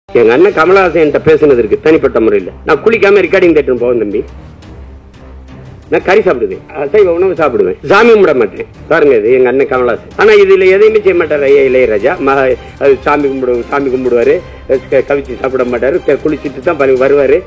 எங்க அண்ணன் கமலஹாசன் பேசுனது இருக்கு தனிப்பட்ட முறையில். நான் குளிக்காம ரெக்கார்டிங் தேட்டர் போவேன் தம்பி. நான் கறி சாப்பிடுவேன், அசைவ உணவு சாப்பிடுவேன், சாமி கும்பிட மாட்டேன். பாருங்க இது எங்க அண்ணன் கமலஹாசன். ஆனா இதுல எதையுமே செய்ய மாட்டாரு ஐயா இளையராஜா. சாமி கும்பிடுவாரு, கவிச்சு சாப்பிட மாட்டாரு, குளிச்சுட்டு தான் வருவாரு,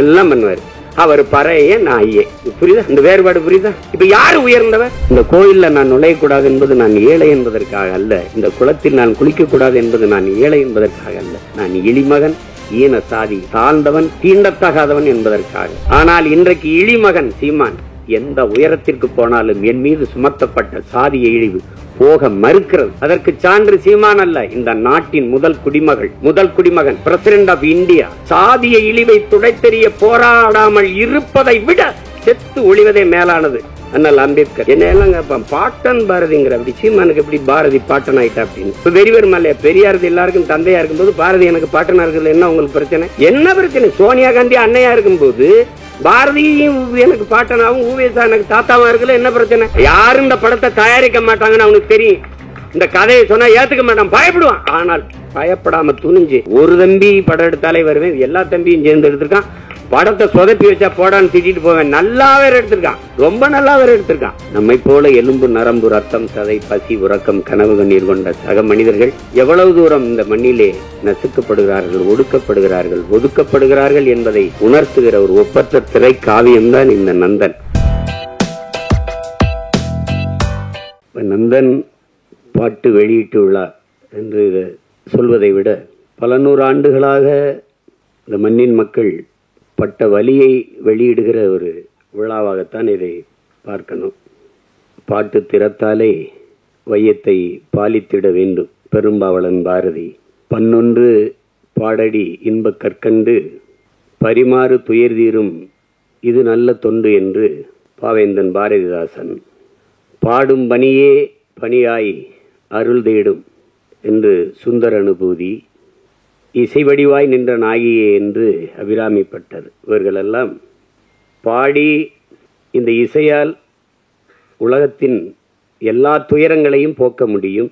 எல்லாம் பண்ணுவாரு. அவர் பறைய நான் ஐயே. புரியுதா? இந்த வேறுபாடு புரியுதா? இப்ப யாரு உயர்ந்தவர்? இந்த கோயில்ல நான் நுழையக்கூடாது என்பது நான் ஏழை என்பதற்காக அல்ல. இந்த குளத்தில் நான் குளிக்க கூடாது என்பது நான் ஏழை என்பதற்காக அல்ல. நான் இளிமகன், ஈன சாதி தாழ்ந்தவன், தீண்டத்தகாதவன் என்பதற்காக. ஆனால் இன்றைக்கு இளிமகன் சீமான் எந்த உயரத்திற்கு போனாலும் என் மீது சுமத்தப்பட்ட சாதிய இழிவு போக மறுக்கிறது. அதற்கு சான்று சீமான் அல்ல, இந்த நாட்டின் முதல் குடிமகன் பிரசிடென்ட் ஆஃப் இந்தியா. சாதிய இழிவை துடைத்தெறிய போராடாமல் இருப்பதை விட செத்து ஒளிவதே மேலானது. அண்ணல் அம்பேத்கர் என்ன எல்லாம் கேட்பான், பாட்டன் பாரதிங்கிற. அப்படி சீமானுக்கு எப்படி பாரதி பாட்டன் ஆயிட்டா அப்படின்னு. இப்ப வெறிவர் மல்லையா பெரியார் எல்லாருக்கும் தந்தையா இருக்கும்போது பாரதி எனக்கு பாட்டனா இருக்கிறது என்ன உங்களுக்கு பிரச்சனை? என்ன பிரச்சனை? சோனியா காந்தி அன்னையா இருக்கும்போது பாரதியும் எனக்கு பாட்டனாவும் ஊவேசா எனக்கு தாத்தாவா இருக்குல்ல, என்ன பிரச்சனை? யாரும் இந்த படத்தை தயாரிக்க மாட்டாங்கன்னு அவனுக்கு தெரியும். இந்த கதையை சொன்னா ஏத்துக்க மாட்டான், பயப்படுவான். ஆனால் பயப்படாம துணிஞ்சு ஒரு தம்பி படம் எடுத்தாலே வருவேன், எல்லா தம்பியும் சேர்ந்து எடுத்திருக்கான். படத்தை சொதப்பி வச்சா போடான்னு திட்டிட்டு போவேன். நல்லாவே எடுத்திருக்கான், ரொம்ப நல்லாவே எடுத்திருக்கான். நம்மை போல எலும்பு நரம்பு ரத்தம் சதை பசி உறக்கம் கனவு கண்ணீர் கொண்ட சக மனிதர்கள் எவ்வளவு தூரம் இந்த மண்ணிலே நசுக்கப்படுகிறார்கள், ஒடுக்கப்படுகிறார்கள், ஒதுக்கப்படுகிறார்கள் என்பதை உணர்த்துகிற ஒரு ஒப்பற்ற திரை காவியம்தான் இந்த நந்தன். நந்தன் பாட்டு வெளியீட்டு விழா என்று சொல்வதை விட பல நூறு ஆண்டுகளாக இந்த மண்ணின் மக்கள் பட்ட வலியை வெளியிடுகிற ஒரு விழாவாகத்தான் இதை பார்க்கணும். பாட்டு திறத்தாலே வையத்தை பாலித்திட வேண்டும் பெரும்பாவளன் பாரதி. பன்னொன்று பாடடி இன்பக் கற்கண்டு பரிமாறு துயர் தீரும் இது நல்ல தொண்டு என்று பாவேந்தன் பாரதிதாசன். பாடும் பணியே பணியாய் அருள் தேடும் என்று சுந்தர அனுபூதி. இசை வடிவாய் நின்ற நாகியே என்று அபிராமிப்பட்டர். இவர்களெல்லாம் பாடி இந்த இசையால் உலகத்தின் எல்லா துயரங்களையும் போக்க முடியும்,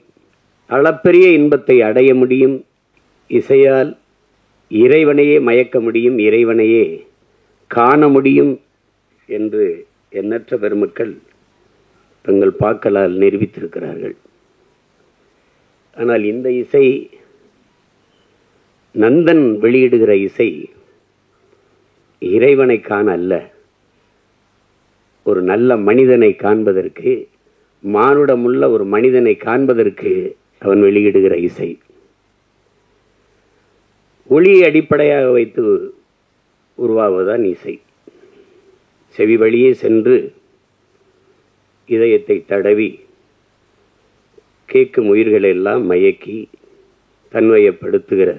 அளப்பரிய இன்பத்தை அடைய முடியும், இசையால் இறைவனையே மயக்க முடியும், இறைவனையே காண முடியும் என்று எண்ணற்ற பெருமக்கள் தங்கள் பாக்களால் நிரூபித்திருக்கிறார்கள். ஆனால் இந்த இசை, நந்தன் வெளியிடுகிற இசை இறைவனை காண அல்ல, ஒரு நல்ல மனிதனை காண்பதற்கு, மானுடமுள்ள ஒரு மனிதனை காண்பதற்கு அவன் வெளியிடுகிற இசை. ஒளியை அடிப்படையாக வைத்து உருவாவதுதான் இசை. செவி வழியே சென்று இதயத்தை தடவி கேட்கும் உயிர்களை எல்லாம் மயக்கி தன்வயப்படுத்துகிற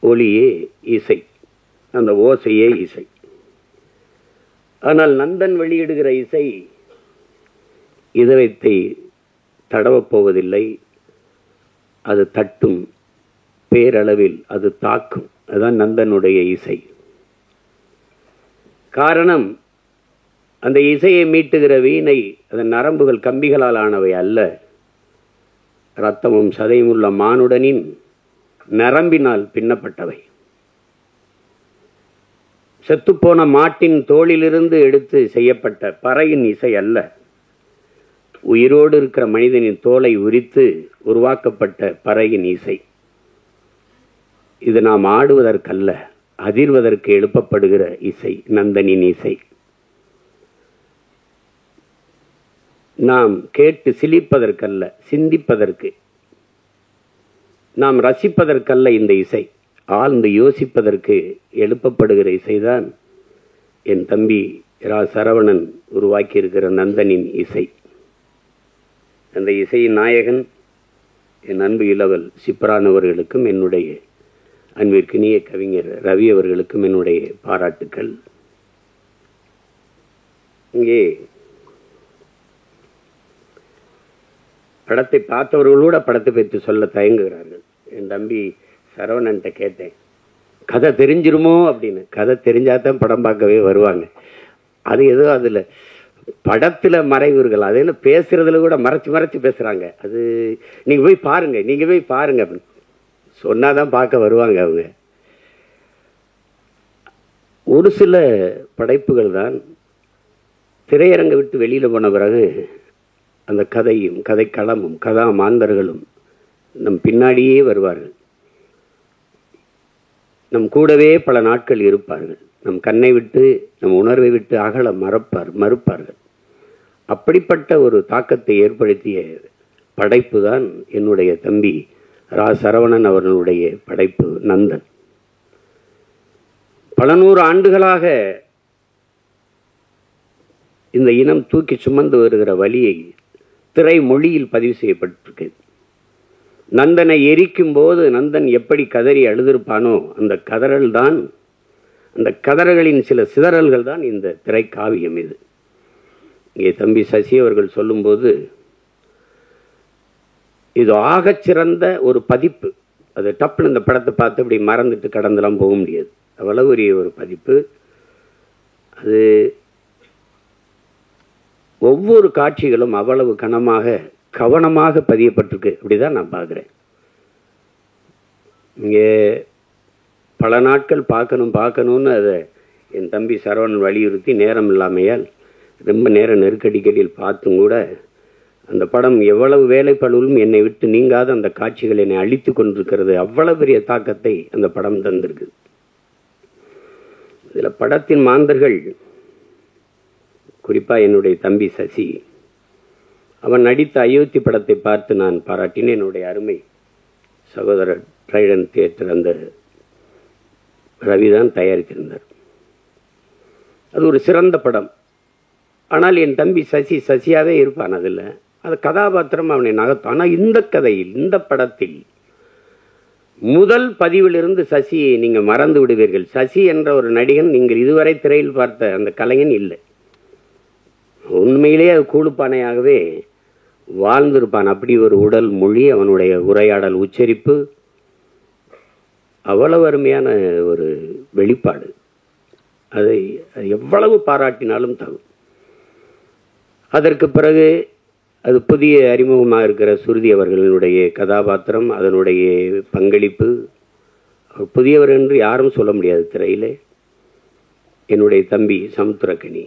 ஒளியே இசை, அந்த ஓசையே இசை. ஆனால் நந்தன் வெளியிடுகிற இசை இதயத்தை தடவப் போவதில்லை, அது தட்டும், பேரளவில் அது தாக்கும். அதுதான் நந்தனுடைய இசை. காரணம், அந்த இசையை மீட்டுகிற வீணை அதன் நரம்புகள் கம்பிகளால் ஆனவை அல்ல, இரத்தமும் சதையும் உள்ள மானுடனின் நரம்பினால் பின்னப்பட்டவை. செத்துப்போன மாட்டின் தோளிலிருந்து எடுத்து செய்யப்பட்ட பறையின் இசை அல்ல, உயிரோடு இருக்கிற மனிதனின் தோலை உரித்து உருவாக்கப்பட்ட பறையின் இசை. இது நாம் ஆடுவதற்கல்ல, அதிர்வதற்கு எழுப்பப்படுகிற இசை நந்தனின் இசை. நாம் கேட்டு சிலிப்பதற்கல்ல, சிந்திப்பதற்கு, நாம் ரசிப்பதற்கல்ல இந்த இசை, ஆழ்ந்து யோசிப்பதற்கு எழுப்பப்படுகிற இசைதான் என் தம்பி ரா சரவணன் உருவாக்கி இருக்கிற நந்தனின் இசை. அந்த இசையின் நாயகன் என் அன்பு இளவல் சிப்ரான் அவர்களுக்கும், என்னுடைய அன்பிற்கினிய கவிஞர் ரவி அவர்களுக்கும் என்னுடைய பாராட்டுக்கள். இங்கே படத்தை பார்த்தவர்களோட படத்தை பற்றி சொல்ல தயங்குகிறார்கள். என் தம்பி சரவணன்ட்ட கேட்டேன், கதை தெரிஞ்சிருமோ அப்படின்னு. கதை தெரிஞ்சாதான் படம் பார்க்கவே வருவாங்க. அது ஏதோ அதில் படத்தில் மறைவுர்கள், அது என்ன பேசுறதுல கூட மறைச்சு பேசுகிறாங்க. அது நீங்கள் போய் பாருங்க அப்படின்னு. சொன்னாதான் பார்க்க வருவாங்க அவங்க. ஒரு சில படைப்புகள் தான் திரையரங்கை விட்டு வெளியில் போன பிறகு அந்த கதையும் கதைக்களமும் கதா மாந்தர்களும் நம் பின்னாடியே வருவார்கள், நம் கூடவே பல நாட்கள் இருப்பார்கள், நம் கண்ணை விட்டு நம் உணர்வை விட்டு அகல மறுப்பார்கள். அப்படிப்பட்ட ஒரு தாக்கத்தை ஏற்படுத்திய படைப்பு தான் என்னுடைய தம்பி ரா சரவணன் அவர்களுடைய படைப்பு நந்தன். பல நூறு ஆண்டுகளாக இந்த இனம் தூக்கி சுமந்து வருகிற வழியை திரை மொழியில் பதிவு செய்யப்பட்டிருக்கு. நந்தனை எரிக்கும் போது நந்தன் எப்படி கதறி அழுதிருப்பானோ அந்த கதறல் தான், அந்த கதறல்களின் சில சிதறல்கள் தான் இந்த திரைக்காவியம். இது இங்கே தம்பி சசி அவர்கள் சொல்லும்போது இது ஆகச்சிறந்த ஒரு பதிப்பு. அது டப்புன்னு இந்த படத்தை பார்த்து அப்படி மறந்துட்டு கடந்தெல்லாம் போக முடியாது, அவ்வளவு ஒரு பதிப்பு. அது ஒவ்வொரு காட்சிகளும் அவ்வளவு கவனமாக பதியப்பட்டிருக்கு. அப்படிதான் நான் பார்க்குறேன். இங்கே பல நாட்கள் பார்க்கணும்னு அதை என் தம்பி சரவணன் வலியுறுத்தி நேரம் இல்லாமையால் ரொம்ப நேரம் நெருக்கடிகளில் பார்த்தும் கூட அந்த படம் எவ்வளவு வேலைப்பளுவும் என்னை விட்டு நீங்காத அந்த காட்சிகள் என்னை அழித்து கொண்டிருக்கிறது. அவ்வளவு பெரிய தாக்கத்தை அந்த படம் தந்திருக்கு. இதில் படத்தின் மாந்தர்கள், குறிப்பாக என்னுடைய தம்பி சசி, அவன் நடித்த அயோத்தி படத்தை பார்த்து நான் பாராட்டினேன். என்னுடைய அருமை சகோதரர் ட்ரைடன் தியேட்டர் அந்த ரவிதான் தயாரித்திருந்தார். அது ஒரு சிறந்த படம். ஆனால் என் தம்பி சசியாகவே இருப்பான். அதில் அது கதாபாத்திரம் அவனை நகர்த்தும். ஆனால் இந்த கதையில், இந்த படத்தில் முதல் பதிவிலிருந்து சசியை நீங்கள் மறந்து விடுவீர்கள். சசி என்ற ஒரு நடிகன் நீங்கள் இதுவரை திரையில் பார்த்த அந்த கலைஞன் இல்லை. உண்மையிலேயே அது கூழுப்பானையாகவே வாழ்ந்திருப்பான். அப்படி ஒரு உடல் மொழி, அவனுடைய உரையாடல் உச்சரிப்பு அவ்வளவு அருமையான ஒரு வெளிப்பாடு. அதை எவ்வளவு பாராட்டினாலும் தகும். அதற்கு பிறகு அது புதிய அறிமுகமாக இருக்கிற சுருதி அவர்களுடைய கதாபாத்திரம், அதனுடைய பங்களிப்பு, புதியவர் என்று யாரும் சொல்ல முடியாது திரையிலே. என்னுடைய தம்பி சமுத்திரக்கனி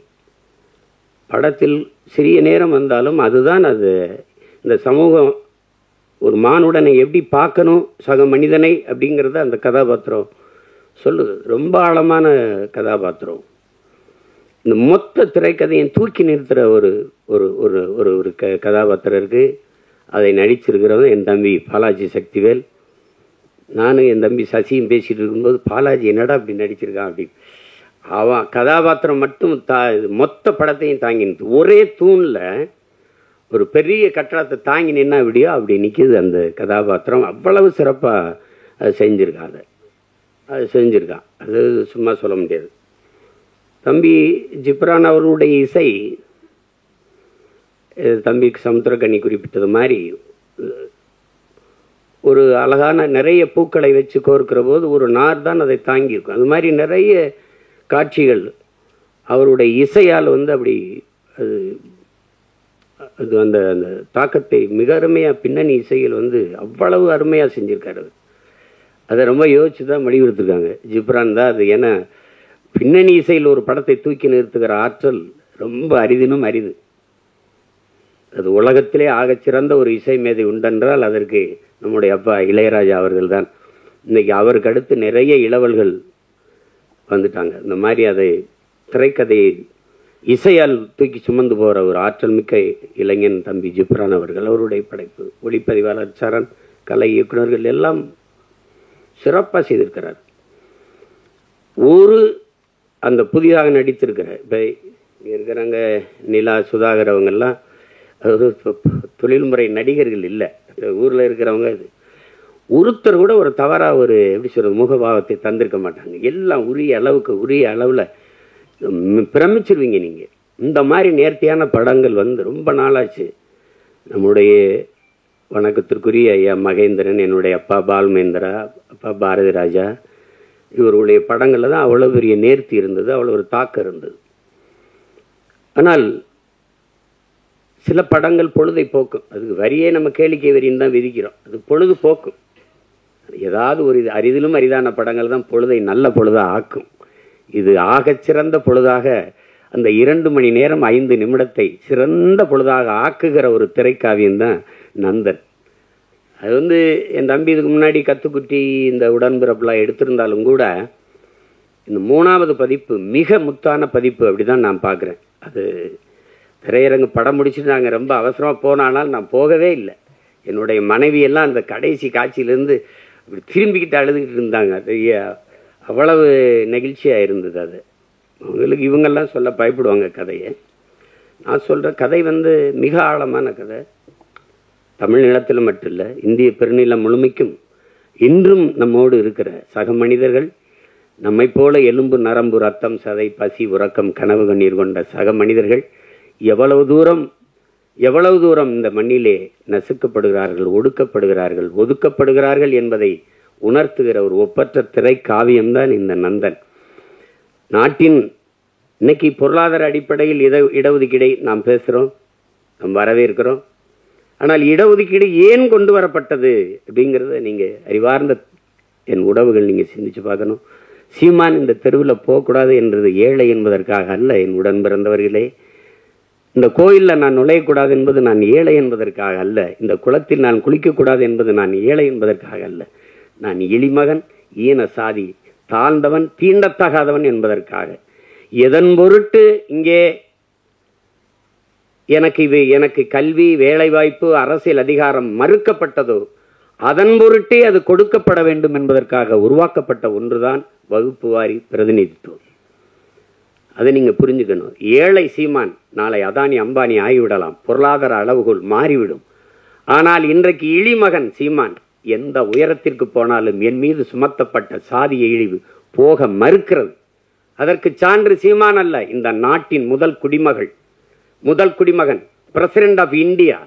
படத்தில் சிறிய நேரம் வந்தாலும் அதுதான் அது. இந்த சமூகம் ஒரு மானுடனை எப்படி பார்க்கணும், சக மனிதனை அப்படிங்கிறத அந்த கதாபாத்திரம் சொல்லுது. ரொம்ப ஆழமான கதாபாத்திரம். இந்த மொத்த திரைக்கதையை தூக்கி நிறுத்துகிற ஒரு ஒரு ஒரு ஒரு ஒரு கதாபாத்திரம் இருக்குது. அதை நடிச்சிருக்கிறவங்க என் தம்பி பாலாஜி சக்திவேல். நானும் என் தம்பி சசியும் பேசிகிட்டு இருக்கும்போது, பாலாஜி என்னடா அப்படி நடிச்சிருக்கான் அப்படி. அவன் கதாபாத்திரம் மட்டும் மொத்த படத்தையும் தாங்கி நிறுத்து. ஒரே தூணில் ஒரு பெரிய கட்டடத்தை தாங்கி நின்னா அப்படியோ அப்படி நிற்கிது அந்த கதாபாத்திரம். அவ்வளவு சிறப்பாக அது செஞ்சுருக்கான். அது சும்மா சொல்ல முடியாது. தம்பி ஜிப்ரான் அவர்களுடைய இசை, தம்பி சமுத்திரக்கனி குறிப்பிட்டது மாதிரி, ஒரு அழகான நிறைய பூக்களை வச்சு கோர்க்கிற போது ஒரு நார் தான் அதை தாங்கியிருக்கும். அது மாதிரி நிறைய காட்சிகள் அவருடைய இசையால் அப்படி அது அந்த அந்த தாக்கத்தை மிக அருமையாக பின்னணி இசையில் அவ்வளவு அருமையாக செஞ்சுருக்காரு. அதை ரொம்ப யோசிச்சு தான் வலியுறுத்திருக்காங்க. ஜிப்ரான் தான் அது. ஏன்னா பின்னணி இசையில் ஒரு படத்தை தூக்கி நிறுத்துகிற ஆற்றல் ரொம்ப அரிதினும் அரிது. அது உலகத்திலே ஆகச்சிறந்த ஒரு இசை மேதை உண்டென்றால் அதற்கு நம்முடைய அப்பா இளையராஜா அவர்கள் தான். இன்னைக்கு அவருக்கு அடுத்து நிறைய இளவல்கள் வந்துட்டாங்க. இந்த மாதிரி அதை திரைக்கதையை இசையால் தூக்கி சுமந்து போகிற ஒரு ஆற்றல் மிக்க இளைஞன் தம்பி ஜிப்ரான் அவர்கள். அவருடைய படைப்பு, ஒளிப்பதிவாளர் சரண், கலை இயக்குநர்கள் எல்லாம் சிறப்பாக செய்திருக்கிறார். அந்த புதிதாக நடித்திருக்கிற இப்போ இருக்கிறாங்க நிலா, சுதாகர், அவங்கெல்லாம் தொழில்முறை நடிகர்கள் இல்லை. ஊரில் இருக்கிறவங்க ஒருத்தர் கூட ஒரு தவறாக எப்படி சொல்கிறது முகபாவத்தை தந்திருக்க மாட்டாங்க. எல்லாம் உரிய அளவில் பிரமிச்சிருவீங்க நீங்கள். இந்த மாதிரி நேர்த்தியான படங்கள் ரொம்ப நாளாச்சு. நம்முடைய வணக்கத்திற்குரிய ஐயா மகேந்திரன், என்னுடைய அப்பா பால்மேந்திரா, அப்பா பாரதி ராஜா, இவருடைய படங்களில் தான் அவ்வளோ பெரிய நேர்த்தி இருந்தது, அவ்வளோ ஒரு தாக்கம் இருந்தது. ஆனால் சில படங்கள் பொழுதை போக்கும். அதுக்கு வரியே நம்ம கேளிக்கை வரின்னு தான் விதிக்கிறோம். அது பொழுது போக்கும். ஏதாவது ஒரு அரிதிலும் அரிதான படங்கள் தான் பொழுதை நல்ல பொழுதா ஆக்கும். இது ஆகச் சிறந்த பொழுதாக அந்த 2 மணி நேரம் 5 நிமிடத்தை சிறந்த பொழுதாக ஆக்குகிற ஒரு திரைக்காவியம் தான் நந்தன். அது என் தம்பி இதுக்கு முன்னாடி கத்துக்குட்டி இந்த உடன்பிறப்புலாம் எடுத்திருந்தாலும் கூட இந்த 3வது பதிப்பு மிக முத்தான பதிப்பு அப்படிதான் நான் பார்க்குறேன். அது திரையரங்கு படம் முடிச்சுட்டு நாங்கள் ரொம்ப அவசரமாக போனானால் நான் போகவே இல்லை. என்னுடைய மனைவியெல்லாம் அந்த கடைசி காட்சியிலேருந்து அப்படி திரும்பிக்கிட்டு அழுதுகிட்டு இருந்தாங்க. அது அவ்வளவு நெகிழ்ச்சியாக இருந்தது. அது அவங்களுக்கு இவங்கெல்லாம் சொல்ல பயப்படுவாங்க கதையை. நான் சொல்கிற கதை மிக ஆழமான கதை. தமிழ் நிலத்தில் மட்டும் இல்லை, இந்திய பெருநிலம் முழுமைக்கும் இன்றும் நம்மோடு இருக்கிற சக மனிதர்கள், நம்மை போல எலும்பு நரம்பு ரத்தம் சதை பசி உறக்கம் கனவு கண்ணீர் கொண்ட சக மனிதர்கள் எவ்வளவு தூரம் இந்த மண்ணிலே நசுக்கப்படுகிறார்கள், ஒடுக்கப்படுகிறார்கள், ஒதுக்கப்படுகிறார்கள் என்பதை உணர்த்துகிற ஒரு ஒப்பற்ற திரை காவியம்தான் இந்த நந்தன். நாட்டின் இன்னைக்கு பொருளாதார அடிப்படையில் இடஒதுக்கீடை நாம் பேசுகிறோம், நாம் வரவேற்கிறோம். ஆனால் இடஒதுக்கீடு ஏன் கொண்டு வரப்பட்டது அப்படிங்கிறத நீங்கள் அறிவார்ந்த என் உறவுகள் நீங்கள் சிந்திச்சு பார்க்கணும். சீமான் இந்த தெருவில் போகக்கூடாது என்றது ஏழை என்பதற்காக அல்ல. என் உடன் பிறந்தவர்களே, இந்த கோயிலில் நான் நுழையக்கூடாது என்பது நான் ஏழை என்பதற்காக அல்ல. இந்த குளத்தில் நான் குளிக்கக்கூடாது என்பது நான் ஏழை என்பதற்காக அல்ல. நான் எளிமகன், ஈன சாதி, தாழ்ந்தவன், தீண்டத்தகாதவன் என்பதற்காக. எதன் பொருட்டு இங்கே எனக்கு கல்வி, வேலைவாய்ப்பு, அரசியல் அதிகாரம் மறுக்கப்பட்டதோ அதன் பொருட்டே அது கொடுக்கப்பட வேண்டும் என்பதற்காக உருவாக்கப்பட்ட ஒன்றுதான் வகுப்பு வாரி பிரதிநிதித்துவம். அதை நீங்க புரிஞ்சுக்கணும். ஏழை சீமான் நாளை அதானி அம்பானி ஆகிவிடலாம், பொருளாதார அளவுகோல் மாறிவிடும். ஆனால் இன்றைக்கு இழிமகன் சீமான் எந்த உயரத்திற்கு போனாலும் என் மீது சுமத்தப்பட்ட சாதிய இழிவு போக மறுக்கிறது. அதற்கு சான்று சீமான் அல்ல, இந்த நாட்டின் முதல் குடிமகன் president of India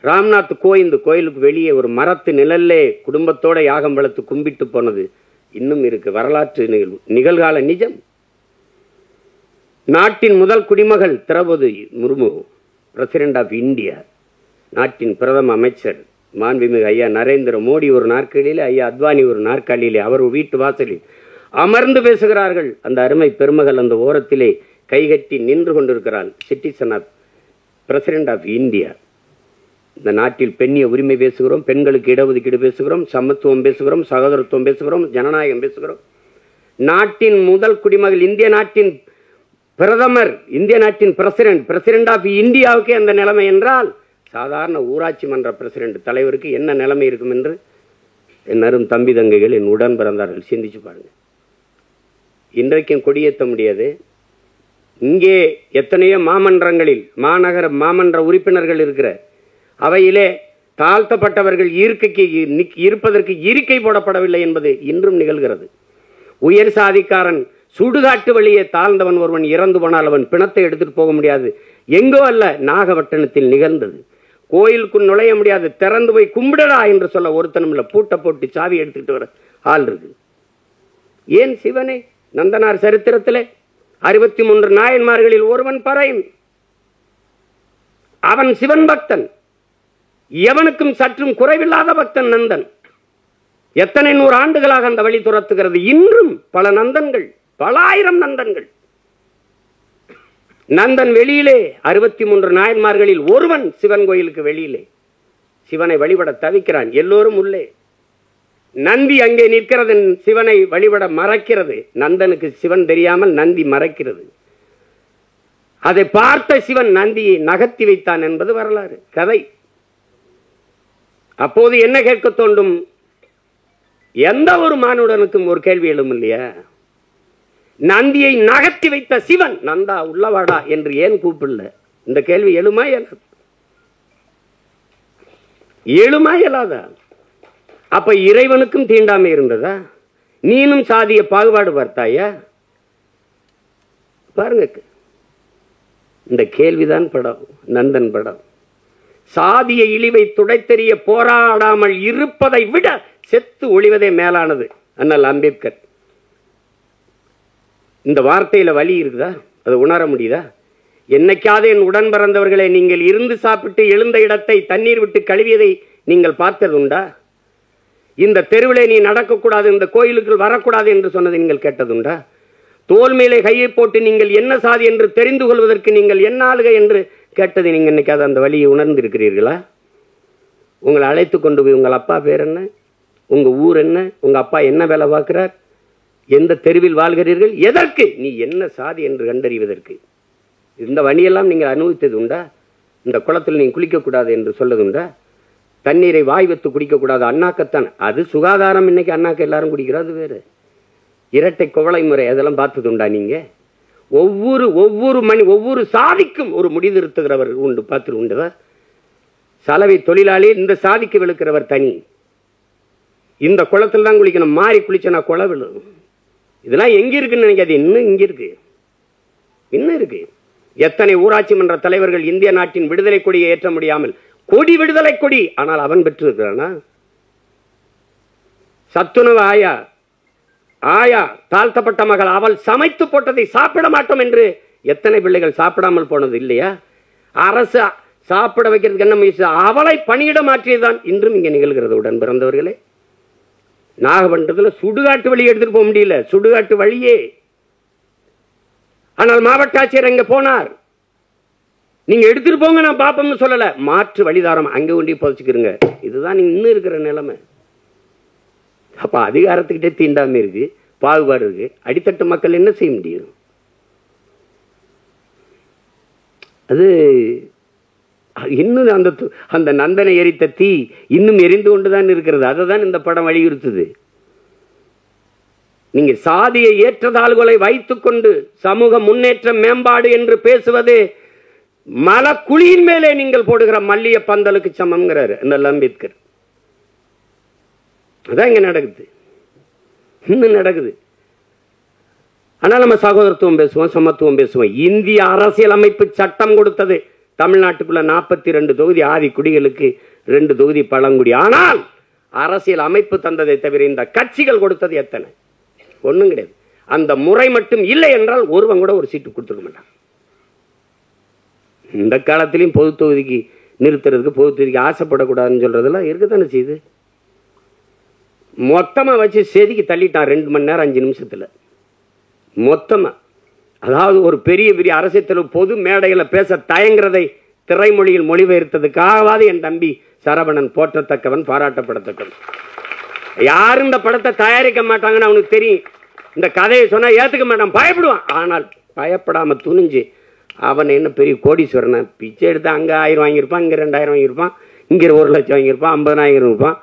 Ramnath Kovind கோயிலுக்கு வெளியே ஒரு மரத்து நிழல்லே குடும்பத்தோட யாகம் வளர்த்து கும்பிட்டு போனது இன்னும் இருக்கு. வரலாற்று நிகழ்கால நிஜம். நாட்டின் முதல் குடிமகள் Droupadi Murmu president of India, நாட்டின் பிரதம அமைச்சர் மாண்புமிகு ஐயா நரேந்திர மோடி ஒரு நாற்காலியிலே, ஐயா அத்வானி ஒரு நாற்காலியிலே, அவர் வீட்டு வாசலில் அமர்ந்து பேசுகிறார்கள். அந்த அருமை பெருமகள் அந்த ஓரத்திலே கைகட்டி நின்று கொண்டிருக்கிறாள். Citizen of president of India. இந்த நாட்டில் பெண்ணிய உரிமை பேசுகிறோம், பெண்களுக்கு இடஒதுக்கீடு பேசுகிறோம், சமத்துவம் பேசுகிறோம், சகோதரத்துவம் பேசுகிறோம், ஜனநாயகம் பேசுகிறோம். நாட்டின் முதல் குடிமகள், இந்திய நாட்டின் பிரதமர், இந்திய நாட்டின் பிரசிடென்ட் ஆஃப் இந்தியாவுக்கு அந்த நிலைமை என்றால் சாதாரண ஊராட்சி மன்ற பிரசிடென்ட் தலைவருக்கு என்ன நிலைமை இருக்கும் என்று என் அரும் தம்பி தங்கைகள், என் உடன் பிறந்தார்கள், சிந்திச்சு பாருங்க. இன்றைக்கும் கொடியேற்ற முடியாது. இங்கே எத்தனையோ மாமன்றங்களில் மாநகர மாமன்ற உறுப்பினர்கள் இருக்கிற அவையிலே தாழ்த்தப்பட்டவர்கள் இருப்பதற்கு இருக்கை போடப்படவில்லை என்பது இன்றும் நிகழ்கிறது. உயர் சாதிக்காரன் சுடுகாட்டு வழியே தாழ்ந்தவன் ஒருவன் இறந்து போனால் அவன் பிணத்தை எடுத்துட்டு போக முடியாது. எங்கோ அல்ல, நாகப்பட்டினத்தில் நிகழ்ந்தது. கோயிலுக்குள் நுழைய முடியாது, திறந்து போய் கும்பிடடா என்று சொல்ல ஒருத்தனும் இல்லை. பூட்டை போட்டு சாவி எடுத்துக்கிட்டு வர ஆள் இருக்கு. ஏன் சிவனே? நந்தனார் சரித்திரத்திலே 63 நாயன்மார்களில் ஒருவன் பறையன். அவன் சிவன் பக்தன், எவனுக்கும் சற்றும் குறைவில்லாத பக்தன் நந்தன். எத்தனை 100 ஆண்டுகளாக அந்த வழி துரத்துகிறது. இன்றும் பல நந்தன்கள், பல ஆயிரம் நந்தன்கள். நந்தன் வெளியிலே 63 நாயன்மார்களில் ஒருவன் சிவன் கோயிலுக்கு வெளியிலே சிவனை வழிபட தவிக்கிறான். எல்லோரும் உள்ளே. நந்தி அங்கே நிற்கிறது, சிவனை வழிபட மறைக்கிறது. நந்தனுக்கு சிவன் தெரியாமல் நந்தி மறைக்கிறது. அதை பார்த்த சிவன் நந்தியை நகர்த்தி வைத்தான் என்பது வரலாறு, கதை. அப்போது என்ன கேட்க தோண்டும்? எந்த ஒரு மானுடனுக்கும் ஒரு கேள்வி எழும் இல்லையா? நந்தியை நகர்த்தி வைத்த சிவன் நந்தா உள்ளவாடா என்று ஏன் கூப்பிடல? இந்த கேள்வி எழுமா இயலாதா? அப்ப இறைவனுக்கும் தீண்டாமை இருந்ததா? நீனும் சாதிய பாகுபாடு பார்த்தாயா? பாருங்க, இந்த கேள்விதான் படம், நந்தன் படம். சாதிய இழிவை துடைத்தெறிய போராடாமல் இருப்பதை விட செத்து ஒளிவதே மேலானது. அண்ணல் அம்பேத்கர். இந்த வார்த்தையில வலி இருக்குதா? அதை உணர முடியுதா? என்னைக்காவது என் உடன் பிறந்தவர்களை நீங்கள் இருந்து சாப்பிட்டு எழுந்த இடத்தை தண்ணீர் விட்டு கழுவியதை நீங்கள் பார்த்தது உண்டா? இந்த தெருவிலே நீ நடக்கக்கூடாது, இந்த கோயிலுக்குள் வரக்கூடாது என்று சொன்னதை நீங்கள் கேட்டதுண்டா? தோல் மேலே கையை போட்டு நீங்கள் என்ன சாதி என்று தெரிந்து கொள்வதற்கு நீங்கள் என்ன ஆளுகை என்று கேட்டதை நீங்கள் இன்னைக்காவது அந்த வழியை உணர்ந்திருக்கிறீர்களா? உங்களை அழைத்து கொண்டு போய் உங்கள் அப்பா பேர் என்ன, உங்க ஊர் என்ன, உங்க அப்பா என்ன வேலை பார்க்கிறார், எந்த தெருவில் வாழ்கிறீர்கள், எதற்கு, நீ என்ன சாதி என்று கண்டறிவதற்கு இந்த வழியெல்லாம் நீங்கள் அனுபவித்தது உண்டா? இந்த குளத்தில் நீங்க குளிக்கக்கூடாது என்று சொல்லதுண்டா? தண்ணீரை வாய் வைத்து குடிக்கக்கூடாது, அண்ணாக்கத்தான். அது சுகாதாரம். இன்னைக்கு அண்ணாக்க எல்லாரும் குடிக்கிறது வேறு. இரட்டை குவளை முறை அதெல்லாம் பார்த்தது உண்டா நீங்க? ஒவ்வொரு சாதிக்கும் ஒரு முடிதிருத்துகிறவர் உண்டு, பார்த்து உண்டு. சலவை தொழிலாளி இந்த சாதிக்கு விழுக்கிறவர் தனி. இந்த குளத்தில் தான் குளிக்கணும், மாறி குளிச்சனா குள விழும். இதெல்லாம் எங்க இருக்குன்னு நினைக்காது, இன்னும் இங்க இருக்கு, இன்னும் இருக்கு. எத்தனை ஊராட்சி மன்ற தலைவர்கள் இந்திய நாட்டின் விடுதலை கொடியை ஏற்ற முடியாமல், கொடி விடுதலை கொடி, ஆனால் அவன் பெற்றிருக்கிறானா? சத்துணவு ஆயா தாழ்த்தப்பட்ட மகள், அவள் சமைத்து போட்டதை சாப்பிட மாட்டோம் என்று எத்தனை பிள்ளைகள் சாப்பிடாமல் போனது இல்லையா? அரசு சாப்பிட வைக்கிறதுக்கு என்ன முயற்சி? அவளை பணியிட மாற்றியதுதான் இன்றும் இங்கே நிகழ்கிறது. உடன் பிறந்தவர்களே, நாகப்பட்டினத்துல சுடுகாட்டு வழி எடுத்துட்டு போக முடியல, சுடுகாட்டு வழியே. ஆனால் மாவட்ட ஆட்சியர் அங்க போனார், நீங்க எடுத்துட்டு போங்க நான் பாப்போம்னு சொல்லல, மாற்று வழிதாரம் அங்க கொண்டு புதைச்சுக்கிறீங்க. இதுதான் இன்னும் இருக்கிற நிலைமை. அப்ப அதிகாரத்துக்கிட்டே தீண்டாம இருக்கு, பாகுபாடு இருக்கு. அடித்தட்டு மக்கள் என்ன செய்ய முடியும்? அது இன்னும் அந்த நந்தனை எரித்த தீ இன்னும் எரிந்து கொண்டுதான் இருக்கிறது. அதை தான் இந்த படம் வலியுறுத்துது. நீங்க சாதியை ஏற்றதாள்களை வைத்துக் கொண்டு சமூக முன்னேற்றம் மேம்பாடு என்று பேசுவது மலக்குழியின் மேலே நீங்கள் போடுகிற மல்லிய பந்தலுக்கு சமம்ங்கிறாரு இந்த அம்பேத்கர். அதான் இங்க நடக்குது, இன்னும் நடக்குது. ஆனால் நம்ம சகோதரத்துவம் பேசுவோம், சமத்துவம் பேசுவோம். இந்திய அரசியல் அமைப்பு சட்டம் கொடுத்தது தமிழ்நாட்டுக்குள்ள 42 தொகுதி ஆதி குடிகளுக்கு, 2 தொகுதி பழங்குடி. ஆனால் அரசியல் அமைப்பு தந்ததை தவிர இந்த கட்சிகள் கொடுத்தது எத்தனை? ஒண்ணும் கிடையாது. அந்த முறை மட்டும் இல்லை என்றால் ஒருவன் கூட ஒரு சீட்டு கொடுத்துக்க மாட்டான். இந்த காலத்திலையும் பொது தொகுதிக்கு நிறுத்துறதுக்கு, பொது தொகுதிக்கு ஆசைப்படக்கூடாதுன்னு சொல்றதெல்லாம் இருக்கத்தானே செய்யுது. மொத்தமா வச்சு செதுக்கி தள்ளிட்டான் 2 மணி நேரம் 5 நிமிஷத்துல மொத்தமா. அதாவது ஒரு பெரிய பெரிய அரசியல் பொது மேடையில பேச தயங்குறதை திரைமொழியில் மொழிபெயர்த்ததுக்காகவாது என் தம்பி சரவணன் போற்றத்தக்கவன், பாராட்டப்படத்தக்கவன். யாரும் இந்த படத்தை தயாரிக்க மாட்டாங்கன்னு அவனுக்கு தெரியும். இந்த கதையை சொன்னா ஏத்துக்க மாட்டான், பயப்படுவான். ஆனால் பயப்படாம துணிஞ்சு அவன் என்ன பெரிய கோடீஸ்வரன், பிச்சை எடுத்து அங்க 1000 வாங்கியிருப்பான், இங்க 2000 வாங்கியிருப்பான், இங்க 1 லட்சம் வாங்கியிருப்பான், 50,000 இருப்பான்.